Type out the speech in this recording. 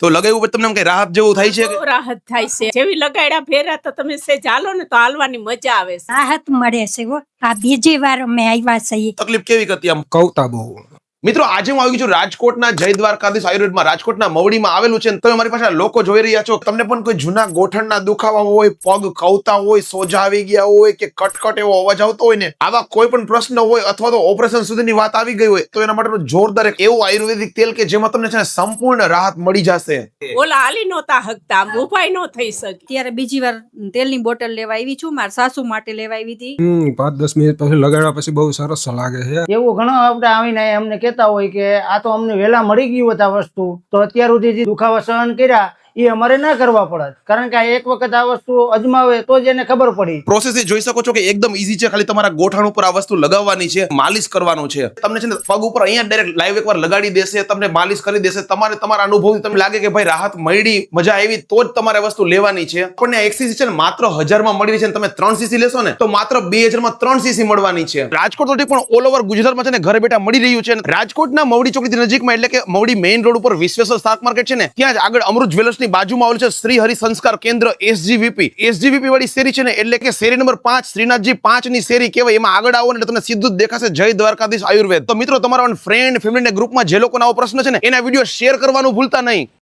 તો લગાવ્યું પછી તમને એમ કઈ રાહત જેવું થાય છે બહુ રાહત થાય છે જેવી લગાડ્યા ફેરા તો તમે સે ચાલો ને તો હાલવાની મજા આવે છે. રાહત મળે છે હો. આ બીજી વાર અમે આવ્યા છીએ. તકલીફ કેવી હતી આમ? કવતા બહુ. મિત્રો આજે હું આવી ગયો છું રાજકોટના જય દ્વારકાધીશ આયુર્વેદમાં, રાજકોટના મવડીમાં આવેલું છે. તમે મારી પાસે લોકો જોઈ રહ્યા છો. તમને પણ કોઈ જૂના ગોઠણના દુખાવા હોય, પગ કવતા હોય, સોજા આવી ગયા હોય કે કટકટ એવો અવાજ આવતો હોય ને, આવા કોઈ પણ પ્રશ્ન હોય અથવા તો ઓપરેશન સુધીની વાત આવી ગઈ હોય તો એના માટેનું જોરદાર એક એવું આયુર્વેદિક તેલ કે જેમાં તમને છે ને સંપૂર્ણ રાહત મળી જશે. ઓલા હાલી નહોતા હકતા, ઉપાય ન થઈ શકે. ત્યારે બીજી વાર તેલની બોટલ લેવા આવી છું, મારા સાસુ માટે લેવા આવી હતી. 5-10 મિનિટ પછી લગાડ્યા પછી બહુ સરસ લાગે છે. એવું ઘણો આપણે આવીને અમને કહેતા હોય કે આ તો અમને વહેલા મળી ગયું હોત આ વસ્તુ તો અત્યાર સુધી જે દુખાવા સહન કર્યા એ અમારે ના કરવા પડે, કારણ કે એક વખત આ વસ્તુ અજમાવે તો જ એને ખબર પડી. પ્રોસેસ જોઈ શકો છો કે એકદમ ઈઝી છે. ખાલી તમારા ગોઠણ ઉપર આ વસ્તુ લગાવવાની છે, માલિશ કરવાનું છે. તમને છે ને પગ ઉપર અહીંયા ડાયરેક્ટ લાઈવ એકવાર લગાડી દેશે, તમને માલિશ કરી દેશે. તમારે તમારા અનુભવથી તમને લાગે કે ભાઈ રાહત મળી, મજા આવી, તો જ તમારે વસ્તુ લેવાની છે. પણ આ 1 cc છે ને માત્ર 1000 માં મળી રહી છે. તમે 3 cc લેશો ને તો માત્ર 2000 માં 3 cc મળવાની છે. રાજકોટ તો ઠીક પણ ઓલ ઓવર ગુજરાતમાં છે ને ઘરે બેઠા મળી રહ્યું છે. રાજકોટના મવડી ચોકડી નજીકમાં એટલે કે મવડી મેઇન રોડ ઉપર વિશ્વેશ્વર શાક માર્કેટ છે ને ત્યાં જ આગળ અમૃત જ્વેલર્સની બાજુમાં આવેલું છે શ્રી હરિ સંસ્કાર કેન્દ્ર એસજીવીપી વાળી શેરી છે ને, એટલે કે શેરી નંબર 5 શ્રીનાથજી 5 ની શેરી કહેવાય. એમાં આગળ આવો ને તમને સીધું જ દેખાશે જય દ્વારકાધીશ આયુર્વેદ. તો મિત્રો તમારા ફ્રેન્ડ ફેમિલી ગ્રુપમાં જે લોકોનો આવો પ્રશ્ન છે ને એના વિડીયો શેર કરવાનું ભૂલતા નહીં.